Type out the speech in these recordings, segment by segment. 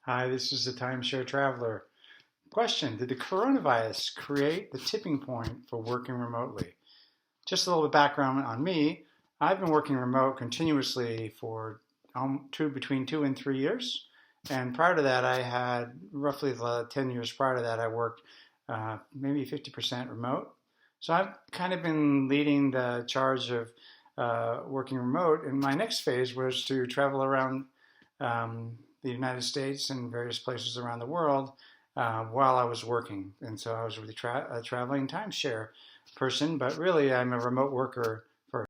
Hi, this is the Timeshare Traveler. Question: did the coronavirus create the tipping point for working remotely? Just a little bit of background on me. I've been working remote continuously for between 2 and 3 years. And prior to that, I had roughly the 10 years prior to that, I worked maybe 50% remote. So I've kind of been leading the charge of working remote. And my next phase was to travel around the United States and various places around the world while I was working. And so I was really a traveling timeshare person, but really I'm a remote worker first.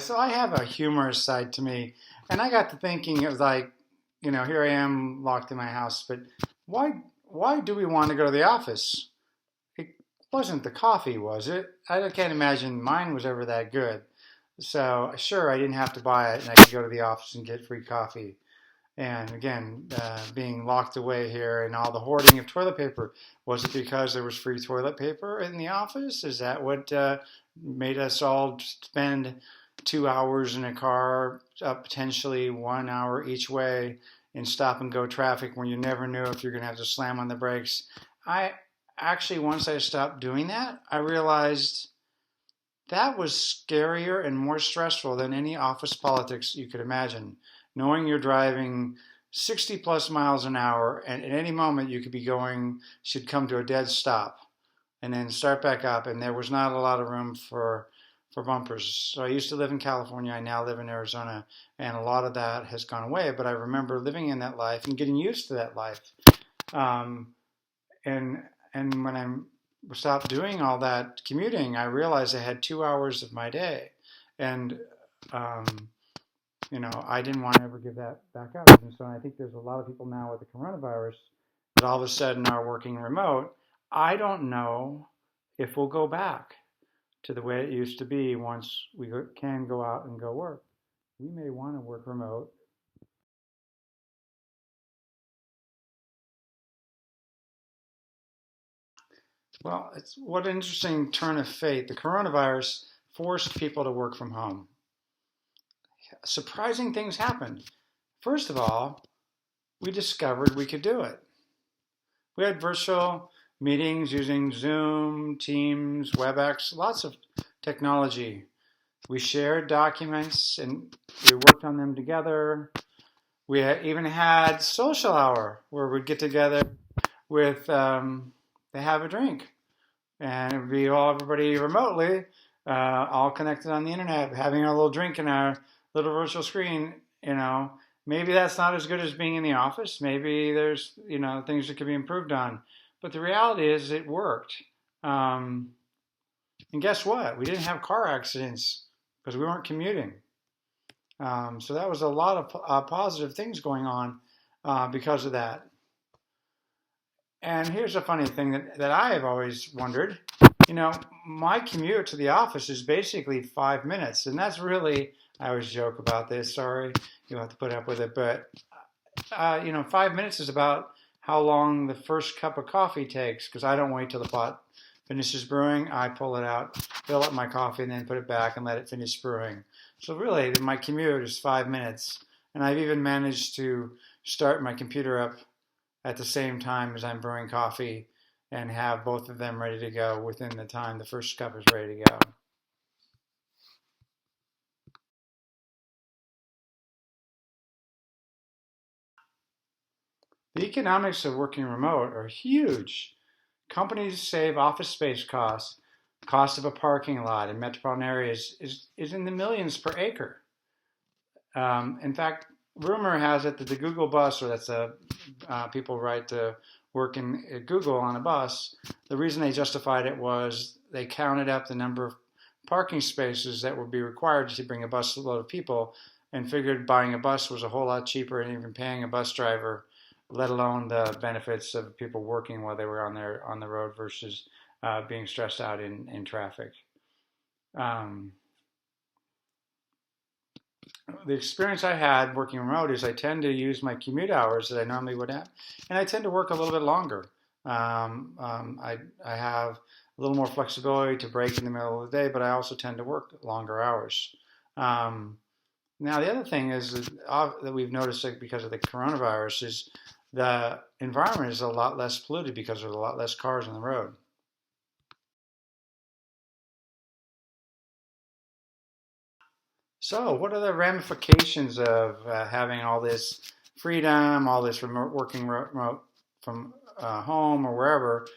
So I have a humorous side to me, and I got to thinking, it was like, here I am locked in my house, but why do we want to go to the office? It wasn't the coffee, was it? I can't imagine mine was ever that good. So sure, I didn't have to buy it, and I could go to the office and get free coffee. And again, being locked away here and all the hoarding of toilet paper, was it because there was free toilet paper in the office? Is that what made us all spend 2 hours in a car, potentially 1 hour each way in stop and go traffic when you never knew if you're going to have to slam on the brakes? I actually, once I stopped doing that, I realized that was scarier and more stressful than any office politics you could imagine. Knowing you're driving 60 plus miles an hour, and at any moment you could be should come to a dead stop and then start back up, and there was not a lot of room for bumpers. So I used to live in California, I now live in Arizona, and a lot of that has gone away, but I remember living in that life and getting used to that life. Um, and and when I stopped doing all that commuting, I realized I had 2 hours of my day, and um, I didn't want to ever give that back up. And so I think there's a lot of people now with the coronavirus that all of a sudden are working remote. I don't know if we'll go back to the way it used to be once we can go out and go work. We may want to work remote. Well, it's what an interesting turn of fate. The coronavirus forced people to work from home. Surprising things happened. First of all, we discovered we could do it. We had virtual meetings using Zoom, Teams, WebEx, lots of technology. We shared documents and we worked on them together. We even had social hour where we'd get together with to have a drink, and it'd be everybody remotely, all connected on the internet, having our little drink in our little virtual screen. Maybe that's not as good as being in the office. Maybe there's things that could be improved on, but the reality is it worked. Um, and guess what? We didn't have car accidents because we weren't commuting. So that was a lot of positive things going on because of that. And here's a funny thing that I have always wondered. My commute to the office is basically 5 minutes. And that's really, I always joke about this. Sorry, you'll have to put up with it. But, 5 minutes is about how long the first cup of coffee takes, because I don't wait till the pot finishes brewing. I pull it out, fill up my coffee, and then put it back and let it finish brewing. So really, my commute is 5 minutes. And I've even managed to start my computer up at the same time as I'm brewing coffee and have both of them ready to go within the time the first cup is ready to go. The economics of working remote are huge. Companies save office space costs. Cost of a parking lot in metropolitan areas is in the millions per acre. In fact, rumor has it that the Google bus, or that's people ride to work at Google on a bus, the reason they justified it was they counted up the number of parking spaces that would be required to bring a bus load of people and figured buying a bus was a whole lot cheaper than even paying a bus driver, let alone the benefits of people working while they were on the road versus being stressed out in traffic. Um, the experience I had working remote is I tend to use my commute hours that I normally would have, and I tend to work a little bit longer. I have a little more flexibility to break in the middle of the day, but I also tend to work longer hours. Um, Now, the other thing is that we've noticed, like, because of the coronavirus, is the environment is a lot less polluted because there's a lot less cars on the road. So, what are the ramifications of having all this freedom, all this remote working remote from home or wherever?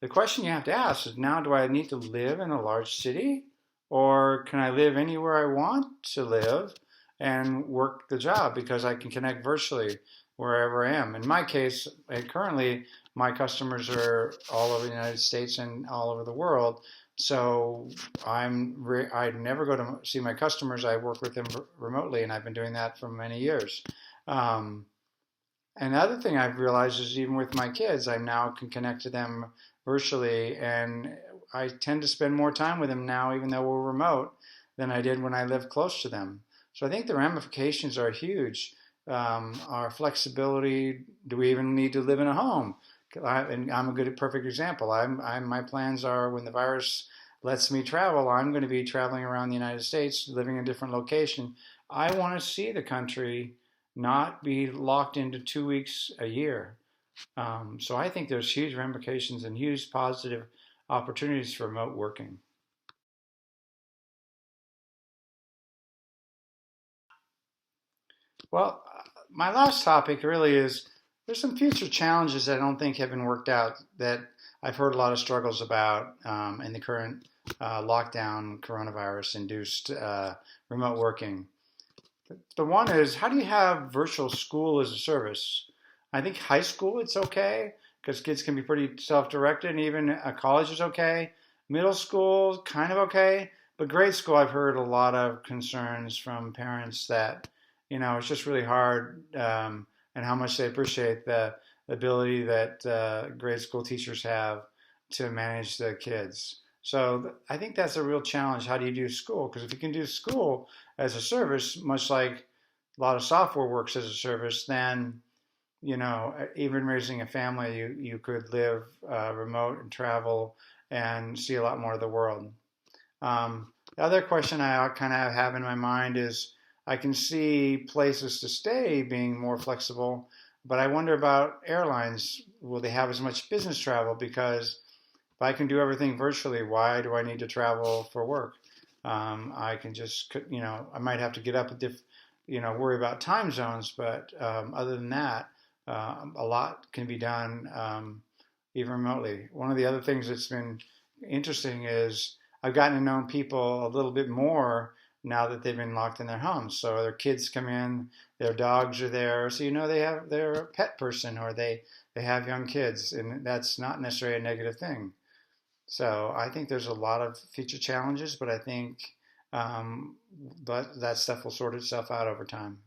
The question you have to ask is now, do I need to live in a large city, or can I live anywhere I want to live and work the job because I can connect virtually wherever I am? In my case, currently, my customers are all over the United States and all over the world. So I never go to see my customers. I work with them remotely, and I've been doing that for many years. Um, Another thing I've realized is even with my kids, I now can connect to them virtually, and I tend to spend more time with them now, even though we're remote, than I did when I lived close to them. So I think the ramifications are huge. Our flexibility. Do we even need to live in a home? And I'm a good, perfect example. My plans are when the virus lets me travel, I'm going to be traveling around the United States, living in a different location. I want to see the country, not be locked into 2 weeks a year. So I think there's huge ramifications and huge positive opportunities for remote working. Well, my last topic really is there's some future challenges that I don't think have been worked out that I've heard a lot of struggles about in the current lockdown, coronavirus induced remote working. The one is, how do you have virtual school as a service? I think high school it's okay because kids can be pretty self-directed, and even college is okay. Middle school kind of okay, but grade school I've heard a lot of concerns from parents that it's just really hard, and how much they appreciate the ability that grade school teachers have to manage the kids. So I think that's a real challenge. How do you do school? Because if you can do school as a service, much like a lot of software works as a service, then even raising a family, you could live remote and travel and see a lot more of the world. The other question I kind of have in my mind is I can see places to stay being more flexible, but I wonder about airlines. Will they have as much business travel? Because if I can do everything virtually, why do I need to travel for work? I can just, I might have to get up worry about time zones, but other than that, a lot can be done even remotely. One of the other things that's been interesting is I've gotten to know people a little bit more now that they've been locked in their homes. So their kids come in, their dogs are there, so they have their pet person, or they have young kids, and that's not necessarily a negative thing. So I think there's a lot of future challenges, but I think that stuff will sort itself out over time.